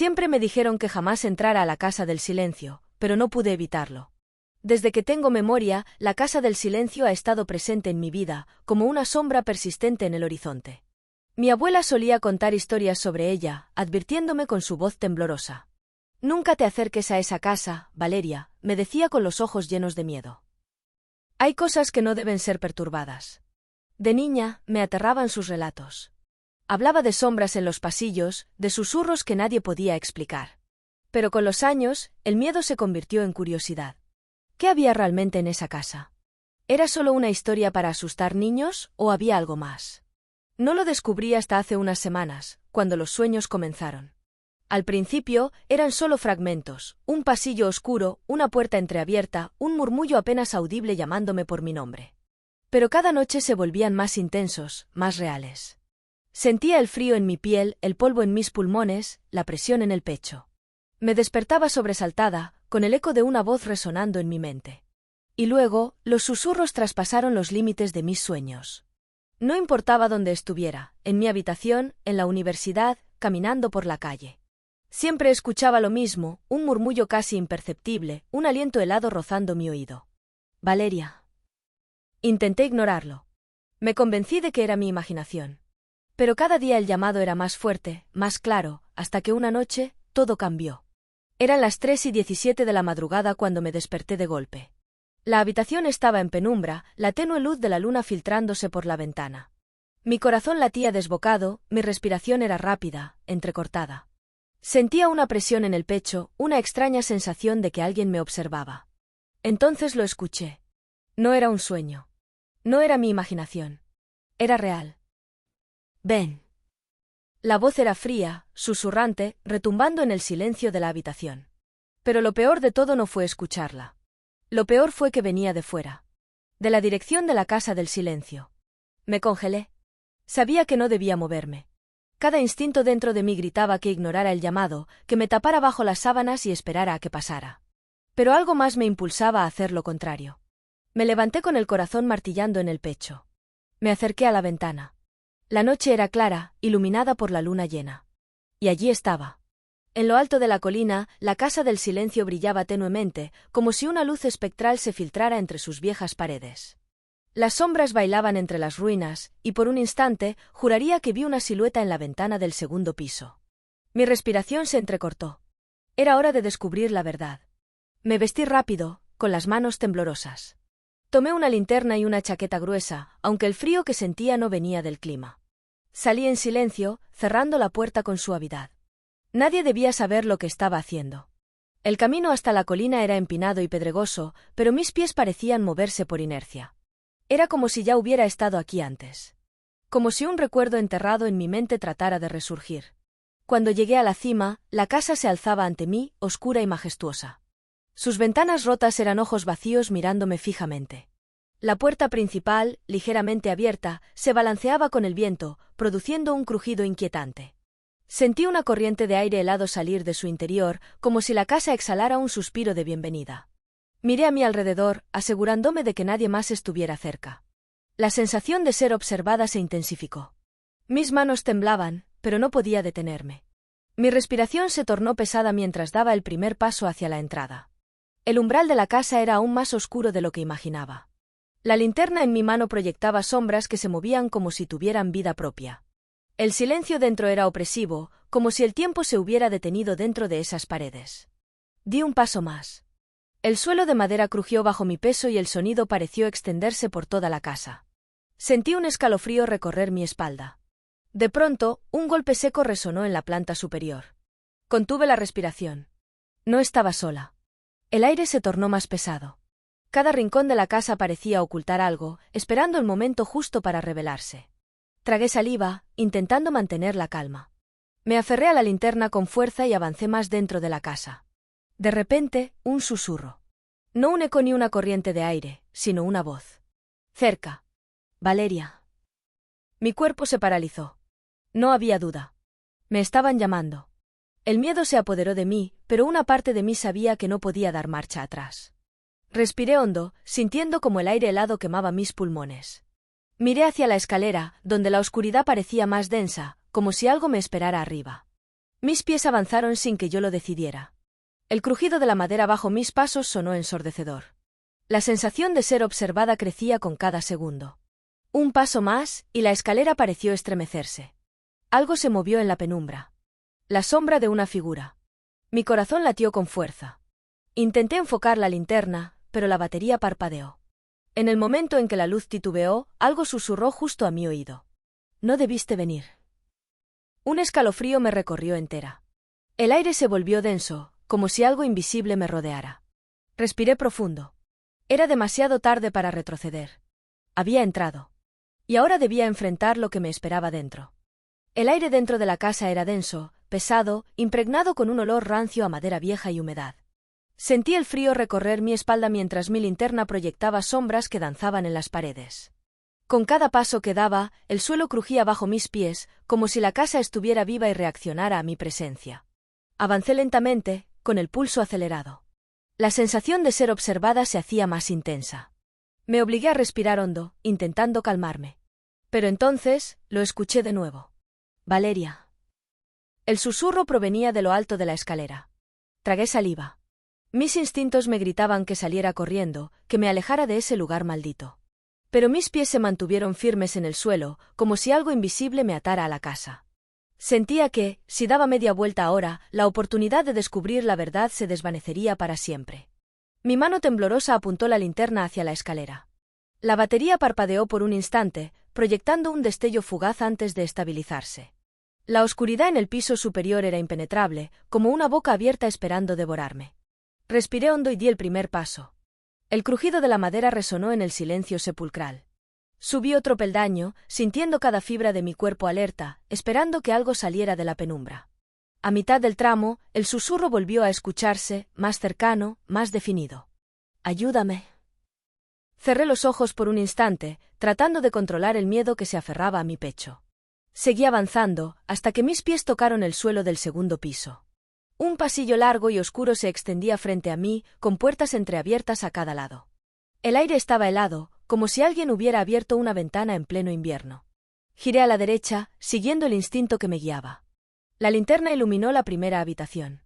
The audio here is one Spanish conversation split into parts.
Siempre me dijeron que jamás entrara a la casa del silencio, pero no pude evitarlo. Desde que tengo memoria, la casa del silencio ha estado presente en mi vida, como una sombra persistente en el horizonte. Mi abuela solía contar historias sobre ella, advirtiéndome con su voz temblorosa. «Nunca te acerques a esa casa, Valeria», me decía con los ojos llenos de miedo. «Hay cosas que no deben ser perturbadas». De niña, me aterraban sus relatos. Hablaba de sombras en los pasillos, de susurros que nadie podía explicar. Pero con los años, el miedo se convirtió en curiosidad. ¿Qué había realmente en esa casa? ¿Era solo una historia para asustar niños o había algo más? No lo descubrí hasta hace unas semanas, cuando los sueños comenzaron. Al principio, eran solo fragmentos, un pasillo oscuro, una puerta entreabierta, un murmullo apenas audible llamándome por mi nombre. Pero cada noche se volvían más intensos, más reales. Sentía el frío en mi piel, el polvo en mis pulmones, la presión en el pecho. Me despertaba sobresaltada, con el eco de una voz resonando en mi mente. Y luego, los susurros traspasaron los límites de mis sueños. No importaba dónde estuviera, en mi habitación, en la universidad, caminando por la calle. Siempre escuchaba lo mismo, un murmullo casi imperceptible, un aliento helado rozando mi oído. «Valeria». Intenté ignorarlo. Me convencí de que era mi imaginación. Pero cada día el llamado era más fuerte, más claro, hasta que una noche, todo cambió. Eran las 3:17 de la madrugada cuando me desperté de golpe. La habitación estaba en penumbra, la tenue luz de la luna filtrándose por la ventana. Mi corazón latía desbocado, mi respiración era rápida, entrecortada. Sentía una presión en el pecho, una extraña sensación de que alguien me observaba. Entonces lo escuché. No era un sueño. No era mi imaginación. Era real. «Ven». La voz era fría, susurrante, retumbando en el silencio de la habitación. Pero lo peor de todo no fue escucharla. Lo peor fue que venía de fuera. De la dirección de la casa del silencio. Me congelé. Sabía que no debía moverme. Cada instinto dentro de mí gritaba que ignorara el llamado, que me tapara bajo las sábanas y esperara a que pasara. Pero algo más me impulsaba a hacer lo contrario. Me levanté con el corazón martillando en el pecho. Me acerqué a la ventana. La noche era clara, iluminada por la luna llena. Y allí estaba. En lo alto de la colina, la casa del silencio brillaba tenuemente, como si una luz espectral se filtrara entre sus viejas paredes. Las sombras bailaban entre las ruinas, y por un instante, juraría que vi una silueta en la ventana del segundo piso. Mi respiración se entrecortó. Era hora de descubrir la verdad. Me vestí rápido, con las manos temblorosas. Tomé una linterna y una chaqueta gruesa, aunque el frío que sentía no venía del clima. Salí en silencio, cerrando la puerta con suavidad. Nadie debía saber lo que estaba haciendo. El camino hasta la colina era empinado y pedregoso, pero mis pies parecían moverse por inercia. Era como si ya hubiera estado aquí antes. Como si un recuerdo enterrado en mi mente tratara de resurgir. Cuando llegué a la cima, la casa se alzaba ante mí, oscura y majestuosa. Sus ventanas rotas eran ojos vacíos mirándome fijamente. La puerta principal, ligeramente abierta, se balanceaba con el viento, produciendo un crujido inquietante. Sentí una corriente de aire helado salir de su interior, como si la casa exhalara un suspiro de bienvenida. Miré a mi alrededor, asegurándome de que nadie más estuviera cerca. La sensación de ser observada se intensificó. Mis manos temblaban, pero no podía detenerme. Mi respiración se tornó pesada mientras daba el primer paso hacia la entrada. El umbral de la casa era aún más oscuro de lo que imaginaba. La linterna en mi mano proyectaba sombras que se movían como si tuvieran vida propia. El silencio dentro era opresivo, como si el tiempo se hubiera detenido dentro de esas paredes. Di un paso más. El suelo de madera crujió bajo mi peso y el sonido pareció extenderse por toda la casa. Sentí un escalofrío recorrer mi espalda. De pronto, un golpe seco resonó en la planta superior. Contuve la respiración. No estaba sola. El aire se tornó más pesado. Cada rincón de la casa parecía ocultar algo, esperando el momento justo para revelarse. Tragué saliva, intentando mantener la calma. Me aferré a la linterna con fuerza y avancé más dentro de la casa. De repente, un susurro. No un eco ni una corriente de aire, sino una voz. «Cerca. Valeria». Mi cuerpo se paralizó. No había duda. Me estaban llamando. El miedo se apoderó de mí, pero una parte de mí sabía que no podía dar marcha atrás. Respiré hondo, sintiendo como el aire helado quemaba mis pulmones. Miré hacia la escalera, donde la oscuridad parecía más densa, como si algo me esperara arriba. Mis pies avanzaron sin que yo lo decidiera. El crujido de la madera bajo mis pasos sonó ensordecedor. La sensación de ser observada crecía con cada segundo. Un paso más, y la escalera pareció estremecerse. Algo se movió en la penumbra. La sombra de una figura. Mi corazón latió con fuerza. Intenté enfocar la linterna, pero la batería parpadeó. En el momento en que la luz titubeó, algo susurró justo a mi oído. No debiste venir. Un escalofrío me recorrió entera. El aire se volvió denso, como si algo invisible me rodeara. Respiré profundo. Era demasiado tarde para retroceder. Había entrado. Y ahora debía enfrentar lo que me esperaba dentro. El aire dentro de la casa era denso, pesado, impregnado con un olor rancio a madera vieja y humedad. Sentí el frío recorrer mi espalda mientras mi linterna proyectaba sombras que danzaban en las paredes. Con cada paso que daba, el suelo crujía bajo mis pies, como si la casa estuviera viva y reaccionara a mi presencia. Avancé lentamente, con el pulso acelerado. La sensación de ser observada se hacía más intensa. Me obligué a respirar hondo, intentando calmarme. Pero entonces, lo escuché de nuevo. Valeria. El susurro provenía de lo alto de la escalera. Tragué saliva. Mis instintos me gritaban que saliera corriendo, que me alejara de ese lugar maldito. Pero mis pies se mantuvieron firmes en el suelo, como si algo invisible me atara a la casa. Sentía que, si daba media vuelta ahora, la oportunidad de descubrir la verdad se desvanecería para siempre. Mi mano temblorosa apuntó la linterna hacia la escalera. La batería parpadeó por un instante, proyectando un destello fugaz antes de estabilizarse. La oscuridad en el piso superior era impenetrable, como una boca abierta esperando devorarme. Respiré hondo y di el primer paso. El crujido de la madera resonó en el silencio sepulcral. Subí otro peldaño, sintiendo cada fibra de mi cuerpo alerta, esperando que algo saliera de la penumbra. A mitad del tramo, el susurro volvió a escucharse, más cercano, más definido. «Ayúdame». Cerré los ojos por un instante, tratando de controlar el miedo que se aferraba a mi pecho. Seguí avanzando, hasta que mis pies tocaron el suelo del segundo piso. Un pasillo largo y oscuro se extendía frente a mí, con puertas entreabiertas a cada lado. El aire estaba helado, como si alguien hubiera abierto una ventana en pleno invierno. Giré a la derecha, siguiendo el instinto que me guiaba. La linterna iluminó la primera habitación.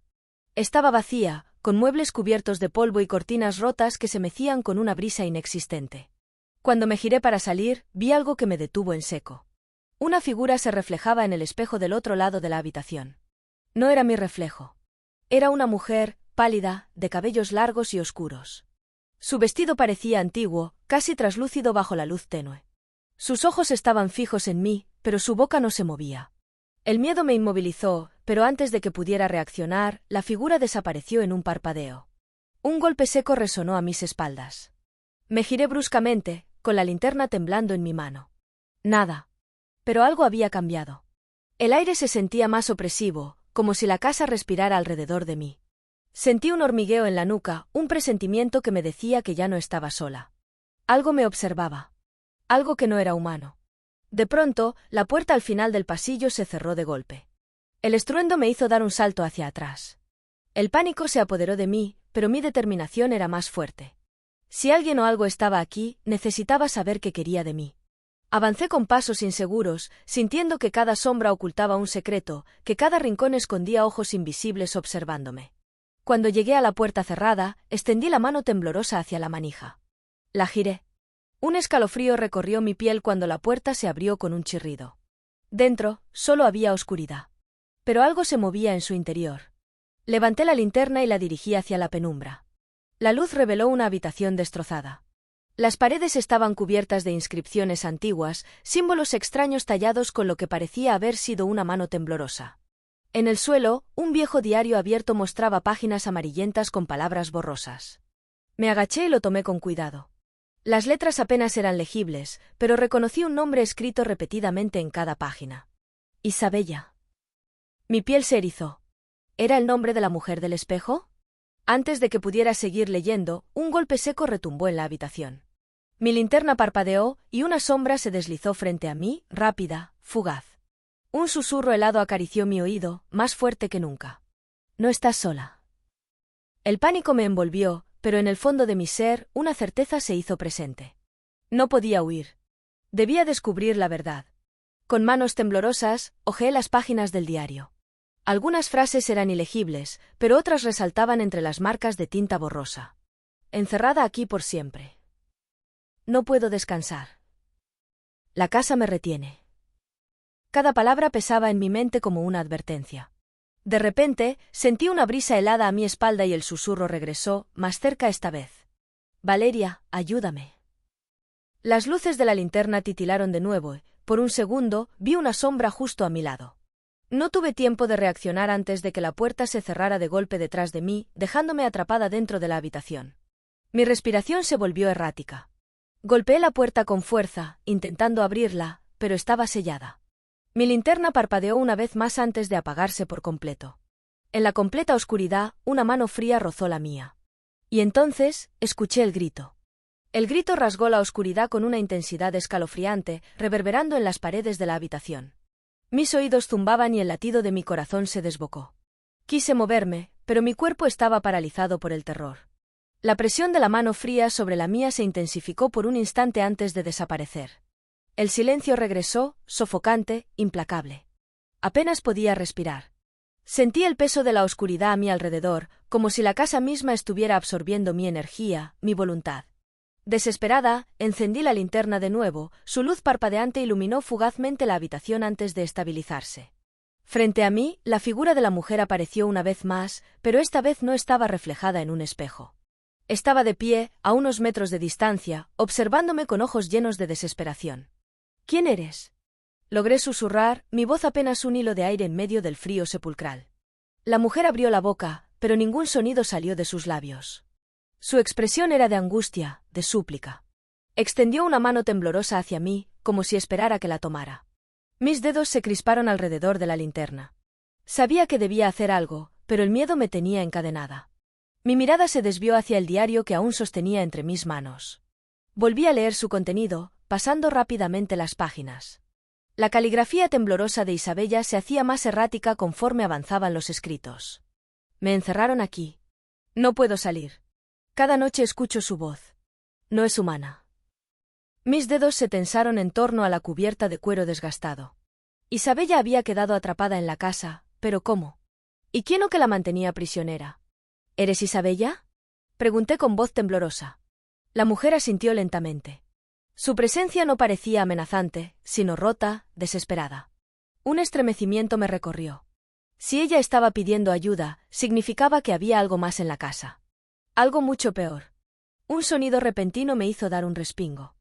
Estaba vacía, con muebles cubiertos de polvo y cortinas rotas que se mecían con una brisa inexistente. Cuando me giré para salir, vi algo que me detuvo en seco. Una figura se reflejaba en el espejo del otro lado de la habitación. No era mi reflejo. Era una mujer, pálida, de cabellos largos y oscuros. Su vestido parecía antiguo, casi traslúcido bajo la luz tenue. Sus ojos estaban fijos en mí, pero su boca no se movía. El miedo me inmovilizó, pero antes de que pudiera reaccionar, la figura desapareció en un parpadeo. Un golpe seco resonó a mis espaldas. Me giré bruscamente, con la linterna temblando en mi mano. Nada. Pero algo había cambiado. El aire se sentía más opresivo, como si la casa respirara alrededor de mí. Sentí un hormigueo en la nuca, un presentimiento que me decía que ya no estaba sola. Algo me observaba. Algo que no era humano. De pronto, la puerta al final del pasillo se cerró de golpe. El estruendo me hizo dar un salto hacia atrás. El pánico se apoderó de mí, pero mi determinación era más fuerte. Si alguien o algo estaba aquí, necesitaba saber qué quería de mí. Avancé con pasos inseguros, sintiendo que cada sombra ocultaba un secreto, que cada rincón escondía ojos invisibles observándome. Cuando llegué a la puerta cerrada, extendí la mano temblorosa hacia la manija. La giré. Un escalofrío recorrió mi piel cuando la puerta se abrió con un chirrido. Dentro, solo había oscuridad. Pero algo se movía en su interior. Levanté la linterna y la dirigí hacia la penumbra. La luz reveló una habitación destrozada. Las paredes estaban cubiertas de inscripciones antiguas, símbolos extraños tallados con lo que parecía haber sido una mano temblorosa. En el suelo, un viejo diario abierto mostraba páginas amarillentas con palabras borrosas. Me agaché y lo tomé con cuidado. Las letras apenas eran legibles, pero reconocí un nombre escrito repetidamente en cada página. Isabella. Mi piel se erizó. ¿Era el nombre de la mujer del espejo? Antes de que pudiera seguir leyendo, un golpe seco retumbó en la habitación. Mi linterna parpadeó, y una sombra se deslizó frente a mí, rápida, fugaz. Un susurro helado acarició mi oído, más fuerte que nunca. No estás sola. El pánico me envolvió, pero en el fondo de mi ser, una certeza se hizo presente. No podía huir. Debía descubrir la verdad. Con manos temblorosas, hojeé las páginas del diario. Algunas frases eran ilegibles, pero otras resaltaban entre las marcas de tinta borrosa. Encerrada aquí por siempre. No puedo descansar. La casa me retiene. Cada palabra pesaba en mi mente como una advertencia. De repente, sentí una brisa helada a mi espalda y el susurro regresó, más cerca esta vez. Valeria, ayúdame. Las luces de la linterna titilaron de nuevo y, por un segundo, vi una sombra justo a mi lado. No tuve tiempo de reaccionar antes de que la puerta se cerrara de golpe detrás de mí, dejándome atrapada dentro de la habitación. Mi respiración se volvió errática. Golpeé la puerta con fuerza, intentando abrirla, pero estaba sellada. Mi linterna parpadeó una vez más antes de apagarse por completo. En la completa oscuridad, una mano fría rozó la mía. Y entonces, escuché el grito. El grito rasgó la oscuridad con una intensidad escalofriante, reverberando en las paredes de la habitación. Mis oídos zumbaban y el latido de mi corazón se desbocó. Quise moverme, pero mi cuerpo estaba paralizado por el terror. La presión de la mano fría sobre la mía se intensificó por un instante antes de desaparecer. El silencio regresó, sofocante, implacable. Apenas podía respirar. Sentí el peso de la oscuridad a mi alrededor, como si la casa misma estuviera absorbiendo mi energía, mi voluntad. Desesperada, encendí la linterna de nuevo, su luz parpadeante iluminó fugazmente la habitación antes de estabilizarse. Frente a mí, la figura de la mujer apareció una vez más, pero esta vez no estaba reflejada en un espejo. Estaba de pie, a unos metros de distancia, observándome con ojos llenos de desesperación. ¿Quién eres? Logré susurrar, mi voz apenas un hilo de aire en medio del frío sepulcral. La mujer abrió la boca, pero ningún sonido salió de sus labios. Su expresión era de angustia, de súplica. Extendió una mano temblorosa hacia mí, como si esperara que la tomara. Mis dedos se crisparon alrededor de la linterna. Sabía que debía hacer algo, pero el miedo me tenía encadenada. Mi mirada se desvió hacia el diario que aún sostenía entre mis manos. Volví a leer su contenido, pasando rápidamente las páginas. La caligrafía temblorosa de Isabella se hacía más errática conforme avanzaban los escritos. Me encerraron aquí. No puedo salir. Cada noche escucho su voz. No es humana. Mis dedos se tensaron en torno a la cubierta de cuero desgastado. Isabella había quedado atrapada en la casa, pero ¿cómo? ¿Y quién o que la mantenía prisionera? ¿Eres Isabella? Pregunté con voz temblorosa. La mujer asintió lentamente. Su presencia no parecía amenazante, sino rota, desesperada. Un estremecimiento me recorrió. Si ella estaba pidiendo ayuda, significaba que había algo más en la casa. Algo mucho peor. Un sonido repentino me hizo dar un respingo.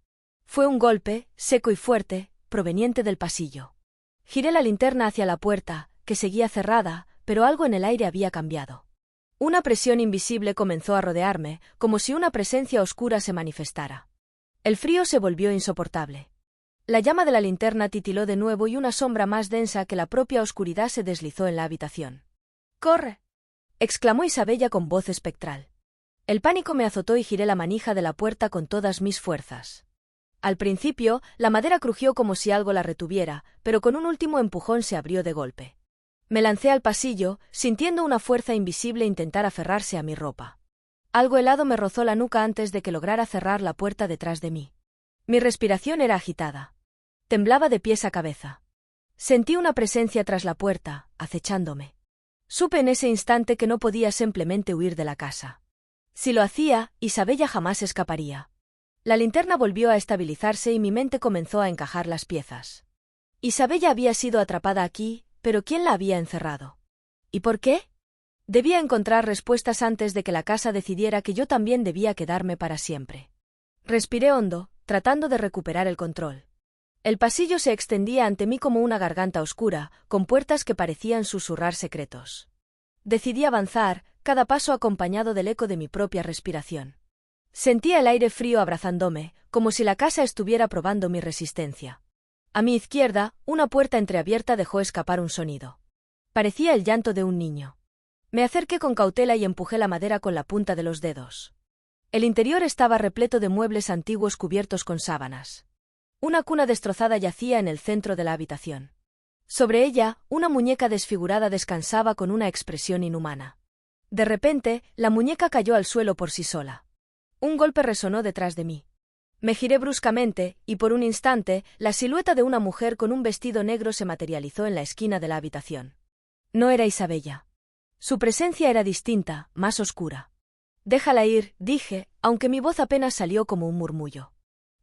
Fue un golpe, seco y fuerte, proveniente del pasillo. Giré la linterna hacia la puerta, que seguía cerrada, pero algo en el aire había cambiado. Una presión invisible comenzó a rodearme, como si una presencia oscura se manifestara. El frío se volvió insoportable. La llama de la linterna titiló de nuevo y una sombra más densa que la propia oscuridad se deslizó en la habitación. ¡Corre!, exclamó Isabella con voz espectral. El pánico me azotó y giré la manija de la puerta con todas mis fuerzas. Al principio, la madera crujió como si algo la retuviera, pero con un último empujón se abrió de golpe. Me lancé al pasillo, sintiendo una fuerza invisible intentar aferrarse a mi ropa. Algo helado me rozó la nuca antes de que lograra cerrar la puerta detrás de mí. Mi respiración era agitada. Temblaba de pies a cabeza. Sentí una presencia tras la puerta, acechándome. Supe en ese instante que no podía simplemente huir de la casa. Si lo hacía, Isabella jamás escaparía. La linterna volvió a estabilizarse y mi mente comenzó a encajar las piezas. Isabella había sido atrapada aquí, pero ¿quién la había encerrado? ¿Y por qué? Debía encontrar respuestas antes de que la casa decidiera que yo también debía quedarme para siempre. Respiré hondo, tratando de recuperar el control. El pasillo se extendía ante mí como una garganta oscura, con puertas que parecían susurrar secretos. Decidí avanzar, cada paso acompañado del eco de mi propia respiración. Sentía el aire frío abrazándome, como si la casa estuviera probando mi resistencia. A mi izquierda, una puerta entreabierta dejó escapar un sonido. Parecía el llanto de un niño. Me acerqué con cautela y empujé la madera con la punta de los dedos. El interior estaba repleto de muebles antiguos cubiertos con sábanas. Una cuna destrozada yacía en el centro de la habitación. Sobre ella, una muñeca desfigurada descansaba con una expresión inhumana. De repente, la muñeca cayó al suelo por sí sola. Un golpe resonó detrás de mí. Me giré bruscamente, y por un instante, la silueta de una mujer con un vestido negro se materializó en la esquina de la habitación. No era Isabella. Su presencia era distinta, más oscura. Déjala ir, dije, aunque mi voz apenas salió como un murmullo.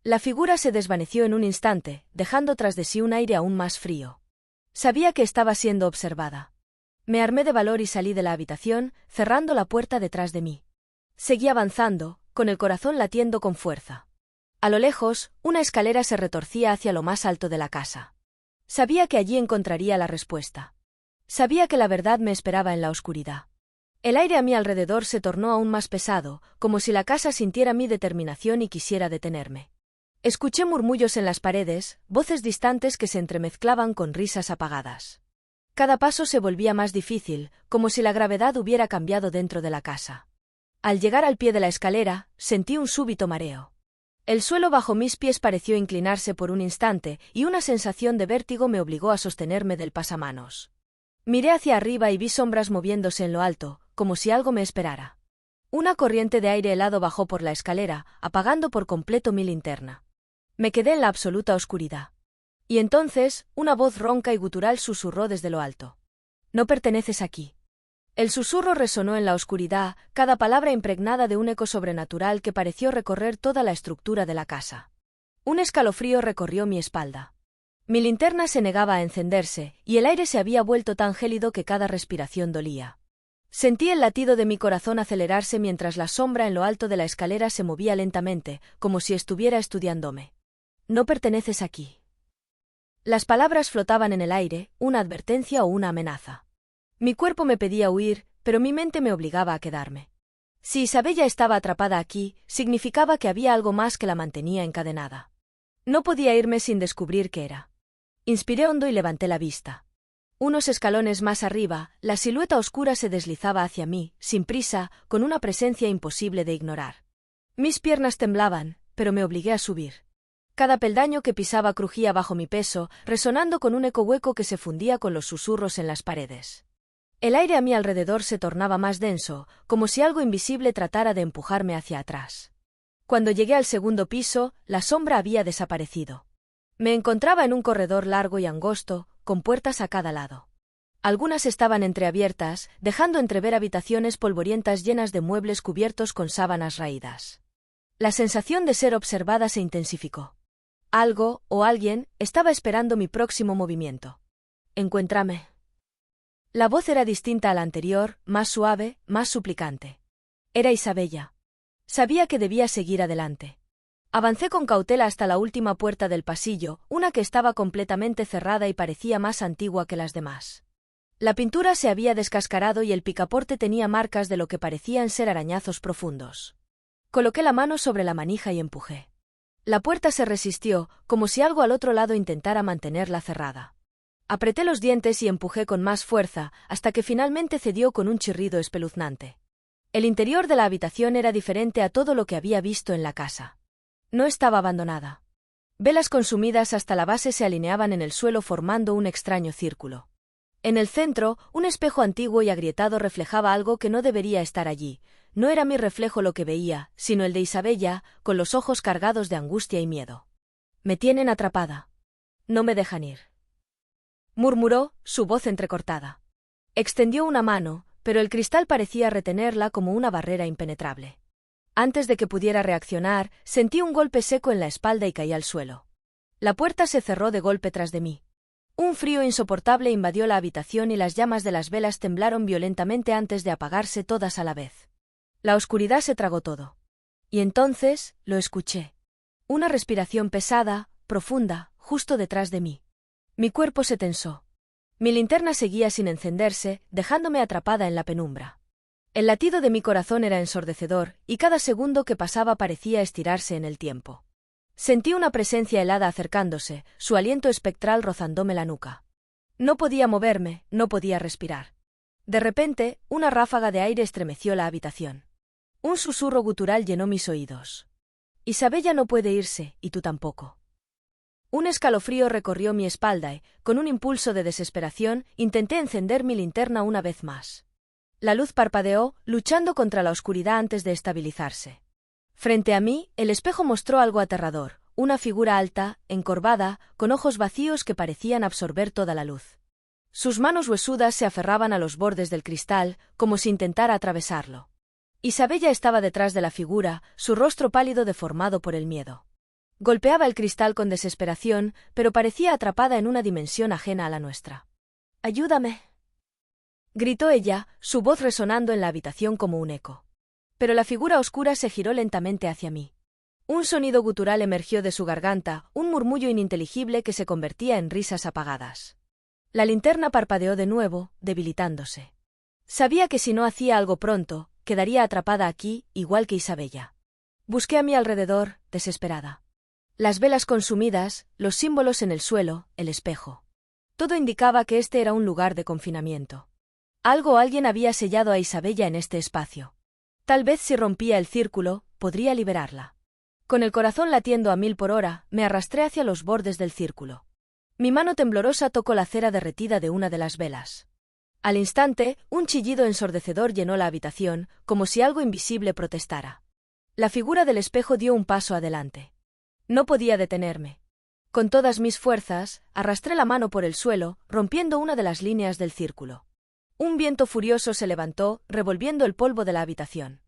La figura se desvaneció en un instante, dejando tras de sí un aire aún más frío. Sabía que estaba siendo observada. Me armé de valor y salí de la habitación, cerrando la puerta detrás de mí. Seguí avanzando, con el corazón latiendo con fuerza. A lo lejos, una escalera se retorcía hacia lo más alto de la casa. Sabía que allí encontraría la respuesta. Sabía que la verdad me esperaba en la oscuridad. El aire a mi alrededor se tornó aún más pesado, como si la casa sintiera mi determinación y quisiera detenerme. Escuché murmullos en las paredes, voces distantes que se entremezclaban con risas apagadas. Cada paso se volvía más difícil, como si la gravedad hubiera cambiado dentro de la casa. Al llegar al pie de la escalera, sentí un súbito mareo. El suelo bajo mis pies pareció inclinarse por un instante, y una sensación de vértigo me obligó a sostenerme del pasamanos. Miré hacia arriba y vi sombras moviéndose en lo alto, como si algo me esperara. Una corriente de aire helado bajó por la escalera, apagando por completo mi linterna. Me quedé en la absoluta oscuridad. Y entonces, una voz ronca y gutural susurró desde lo alto. «No perteneces aquí». El susurro resonó en la oscuridad, cada palabra impregnada de un eco sobrenatural que pareció recorrer toda la estructura de la casa. Un escalofrío recorrió mi espalda. Mi linterna se negaba a encenderse, y el aire se había vuelto tan gélido que cada respiración dolía. Sentí el latido de mi corazón acelerarse mientras la sombra en lo alto de la escalera se movía lentamente, como si estuviera estudiándome. «No perteneces aquí». Las palabras flotaban en el aire, una advertencia o una amenaza. Mi cuerpo me pedía huir, pero mi mente me obligaba a quedarme. Si Isabella estaba atrapada aquí, significaba que había algo más que la mantenía encadenada. No podía irme sin descubrir qué era. Inspiré hondo y levanté la vista. Unos escalones más arriba, la silueta oscura se deslizaba hacia mí, sin prisa, con una presencia imposible de ignorar. Mis piernas temblaban, pero me obligué a subir. Cada peldaño que pisaba crujía bajo mi peso, resonando con un eco hueco que se fundía con los susurros en las paredes. El aire a mi alrededor se tornaba más denso, como si algo invisible tratara de empujarme hacia atrás. Cuando llegué al segundo piso, la sombra había desaparecido. Me encontraba en un corredor largo y angosto, con puertas a cada lado. Algunas estaban entreabiertas, dejando entrever habitaciones polvorientas llenas de muebles cubiertos con sábanas raídas. La sensación de ser observada se intensificó. Algo, o alguien, estaba esperando mi próximo movimiento. «Encuéntrame». La voz era distinta a la anterior, más suave, más suplicante. Era Isabella. Sabía que debía seguir adelante. Avancé con cautela hasta la última puerta del pasillo, una que estaba completamente cerrada y parecía más antigua que las demás. La pintura se había descascarado y el picaporte tenía marcas de lo que parecían ser arañazos profundos. Coloqué la mano sobre la manija y empujé. La puerta se resistió, como si algo al otro lado intentara mantenerla cerrada. Apreté los dientes y empujé con más fuerza, hasta que finalmente cedió con un chirrido espeluznante. El interior de la habitación era diferente a todo lo que había visto en la casa. No estaba abandonada. Velas consumidas hasta la base se alineaban en el suelo formando un extraño círculo. En el centro, un espejo antiguo y agrietado reflejaba algo que no debería estar allí. No era mi reflejo lo que veía, sino el de Isabella, con los ojos cargados de angustia y miedo. «Me tienen atrapada. No me dejan ir», murmuró, su voz entrecortada. Extendió una mano, pero el cristal parecía retenerla como una barrera impenetrable. Antes de que pudiera reaccionar, sentí un golpe seco en la espalda y caí al suelo. La puerta se cerró de golpe tras de mí. Un frío insoportable invadió la habitación y las llamas de las velas temblaron violentamente antes de apagarse todas a la vez. La oscuridad se tragó todo. Y entonces, lo escuché. Una respiración pesada, profunda, justo detrás de mí. Mi cuerpo se tensó. Mi linterna seguía sin encenderse, dejándome atrapada en la penumbra. El latido de mi corazón era ensordecedor, y cada segundo que pasaba parecía estirarse en el tiempo. Sentí una presencia helada acercándose, su aliento espectral rozándome la nuca. No podía moverme, no podía respirar. De repente, una ráfaga de aire estremeció la habitación. Un susurro gutural llenó mis oídos. «Isabella no puede irse, y tú tampoco». Un escalofrío recorrió mi espalda y, con un impulso de desesperación, intenté encender mi linterna una vez más. La luz parpadeó, luchando contra la oscuridad antes de estabilizarse. Frente a mí, el espejo mostró algo aterrador, una figura alta, encorvada, con ojos vacíos que parecían absorber toda la luz. Sus manos huesudas se aferraban a los bordes del cristal, como si intentara atravesarlo. Isabella estaba detrás de la figura, su rostro pálido deformado por el miedo. Golpeaba el cristal con desesperación, pero parecía atrapada en una dimensión ajena a la nuestra. «¡Ayúdame!», gritó ella, su voz resonando en la habitación como un eco. Pero la figura oscura se giró lentamente hacia mí. Un sonido gutural emergió de su garganta, un murmullo ininteligible que se convertía en risas apagadas. La linterna parpadeó de nuevo, debilitándose. Sabía que si no hacía algo pronto, quedaría atrapada aquí, igual que Isabella. Busqué a mi alrededor, desesperada. Las velas consumidas, los símbolos en el suelo, el espejo. Todo indicaba que este era un lugar de confinamiento. Algo o alguien había sellado a Isabella en este espacio. Tal vez si rompía el círculo, podría liberarla. Con el corazón latiendo a 1000 por hora, me arrastré hacia los bordes del círculo. Mi mano temblorosa tocó la cera derretida de una de las velas. Al instante, un chillido ensordecedor llenó la habitación, como si algo invisible protestara. La figura del espejo dio un paso adelante. No podía detenerme. Con todas mis fuerzas, arrastré la mano por el suelo, rompiendo una de las líneas del círculo. Un viento furioso se levantó, revolviendo el polvo de la habitación.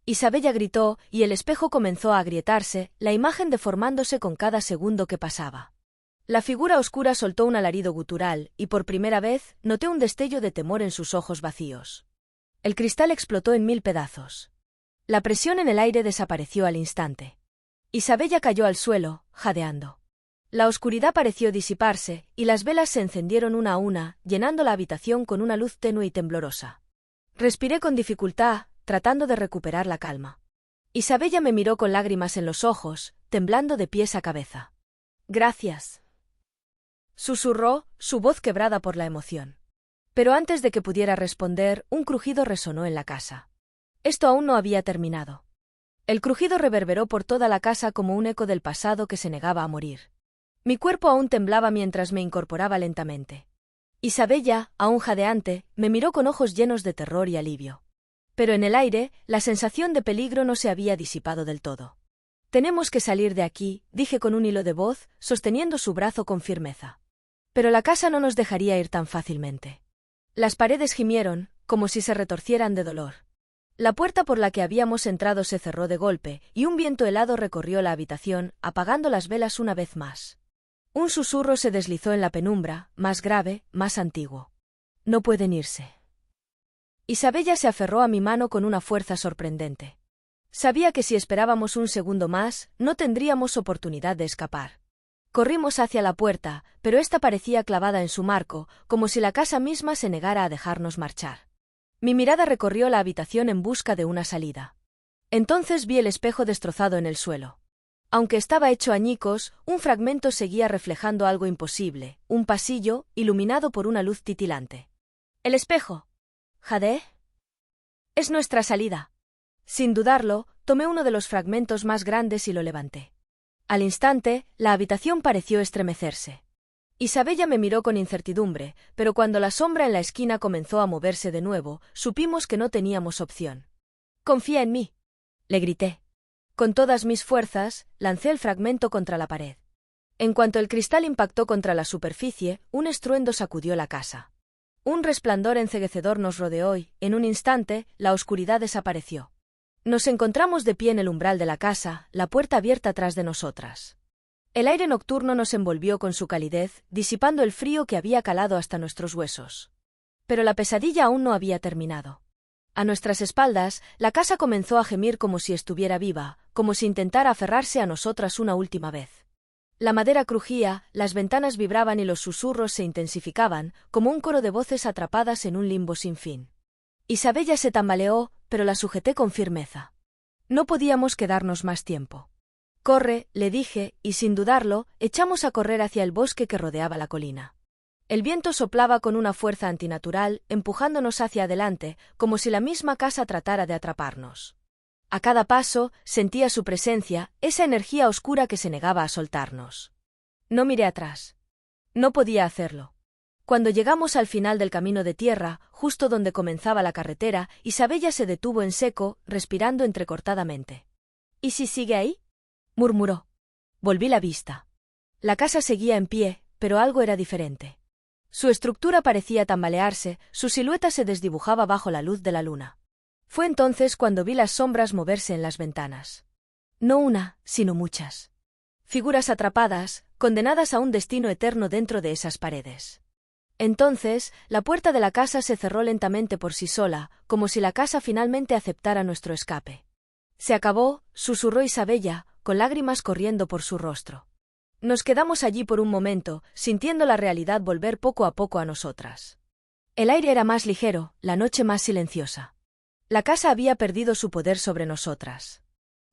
Isabella gritó, y el espejo comenzó a agrietarse, la imagen deformándose con cada segundo que pasaba. La figura oscura soltó un alarido gutural, y por primera vez, noté un destello de temor en sus ojos vacíos. El cristal explotó en 1000 pedazos. La presión en el aire desapareció al instante. Isabella cayó al suelo, jadeando. La oscuridad pareció disiparse, y las velas se encendieron una a una, llenando la habitación con una luz tenue y temblorosa. Respiré con dificultad, tratando de recuperar la calma. Isabella me miró con lágrimas en los ojos, temblando de pies a cabeza. «Gracias», susurró, su voz quebrada por la emoción. Pero antes de que pudiera responder, un crujido resonó en la casa. Esto aún no había terminado. El crujido reverberó por toda la casa como un eco del pasado que se negaba a morir. Mi cuerpo aún temblaba mientras me incorporaba lentamente. Isabella, aún jadeante, me miró con ojos llenos de terror y alivio. Pero en el aire, la sensación de peligro no se había disipado del todo. «Tenemos que salir de aquí», dije con un hilo de voz, sosteniendo su brazo con firmeza. Pero la casa no nos dejaría ir tan fácilmente. Las paredes gimieron, como si se retorcieran de dolor. La puerta por la que habíamos entrado se cerró de golpe, y un viento helado recorrió la habitación, apagando las velas una vez más. Un susurro se deslizó en la penumbra, más grave, más antiguo. «No pueden irse». Isabella se aferró a mi mano con una fuerza sorprendente. Sabía que si esperábamos un segundo más, no tendríamos oportunidad de escapar. Corrimos hacia la puerta, pero ésta parecía clavada en su marco, como si la casa misma se negara a dejarnos marchar. Mi mirada recorrió la habitación en busca de una salida. Entonces vi el espejo destrozado en el suelo. Aunque estaba hecho añicos, un fragmento seguía reflejando algo imposible, un pasillo, iluminado por una luz titilante. «El espejo», jadeé. «Es nuestra salida». Sin dudarlo, tomé uno de los fragmentos más grandes y lo levanté. Al instante, la habitación pareció estremecerse. Isabella me miró con incertidumbre, pero cuando la sombra en la esquina comenzó a moverse de nuevo, supimos que no teníamos opción. «Confía en mí», le grité. Con todas mis fuerzas, lancé el fragmento contra la pared. En cuanto el cristal impactó contra la superficie, un estruendo sacudió la casa. Un resplandor enceguecedor nos rodeó y, en un instante, la oscuridad desapareció. Nos encontramos de pie en el umbral de la casa, la puerta abierta tras de nosotras. El aire nocturno nos envolvió con su calidez, disipando el frío que había calado hasta nuestros huesos. Pero la pesadilla aún no había terminado. A nuestras espaldas, la casa comenzó a gemir como si estuviera viva, como si intentara aferrarse a nosotras una última vez. La madera crujía, las ventanas vibraban y los susurros se intensificaban, como un coro de voces atrapadas en un limbo sin fin. Isabella se tambaleó, pero la sujeté con firmeza. No podíamos quedarnos más tiempo. «Corre», le dije, y sin dudarlo, echamos a correr hacia el bosque que rodeaba la colina. El viento soplaba con una fuerza antinatural, empujándonos hacia adelante, como si la misma casa tratara de atraparnos. A cada paso, sentía su presencia, esa energía oscura que se negaba a soltarnos. No miré atrás. No podía hacerlo. Cuando llegamos al final del camino de tierra, justo donde comenzaba la carretera, Isabella se detuvo en seco, respirando entrecortadamente. «¿Y si sigue ahí?», murmuró. Volví la vista. La casa seguía en pie, pero algo era diferente. Su estructura parecía tambalearse, su silueta se desdibujaba bajo la luz de la luna. Fue entonces cuando vi las sombras moverse en las ventanas. No una, sino muchas. Figuras atrapadas, condenadas a un destino eterno dentro de esas paredes. Entonces, la puerta de la casa se cerró lentamente por sí sola, como si la casa finalmente aceptara nuestro escape. Se acabó, susurró Isabella, con lágrimas corriendo por su rostro. Nos quedamos allí por un momento, sintiendo la realidad volver poco a poco a nosotras. El aire era más ligero, la noche más silenciosa. La casa había perdido su poder sobre nosotras.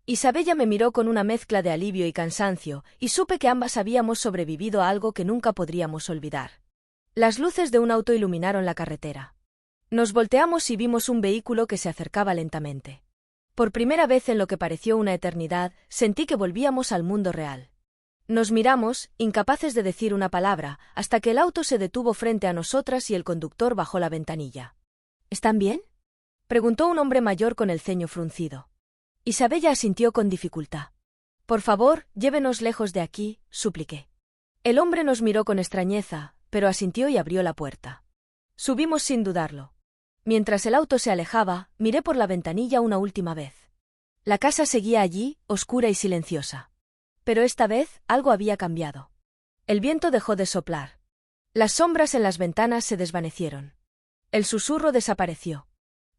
Isabella me miró con una mezcla de alivio y cansancio, y supe que ambas habíamos sobrevivido a algo que nunca podríamos olvidar. Las luces de un auto iluminaron la carretera. Nos volteamos y vimos un vehículo que se acercaba lentamente. Por primera vez en lo que pareció una eternidad, sentí que volvíamos al mundo real. Nos miramos, incapaces de decir una palabra, hasta que el auto se detuvo frente a nosotras y el conductor bajó la ventanilla. ¿Están bien?, preguntó un hombre mayor con el ceño fruncido. Isabella asintió con dificultad. Por favor, llévenos lejos de aquí, supliqué. El hombre nos miró con extrañeza, pero asintió y abrió la puerta. Subimos sin dudarlo. Mientras el auto se alejaba, miré por la ventanilla una última vez. La casa seguía allí, oscura y silenciosa. Pero esta vez, algo había cambiado. El viento dejó de soplar. Las sombras en las ventanas se desvanecieron. El susurro desapareció.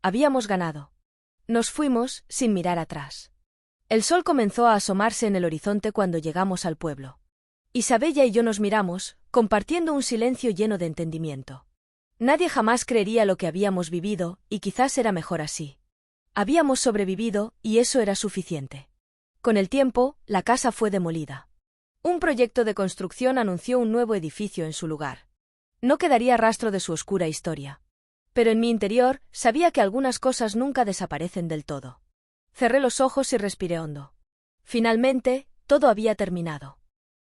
Habíamos ganado. Nos fuimos, sin mirar atrás. El sol comenzó a asomarse en el horizonte cuando llegamos al pueblo. Isabella y yo nos miramos, compartiendo un silencio lleno de entendimiento. Nadie jamás creería lo que habíamos vivido, y quizás era mejor así. Habíamos sobrevivido, y eso era suficiente. Con el tiempo, la casa fue demolida. Un proyecto de construcción anunció un nuevo edificio en su lugar. No quedaría rastro de su oscura historia. Pero en mi interior, sabía que algunas cosas nunca desaparecen del todo. Cerré los ojos y respiré hondo. Finalmente, todo había terminado.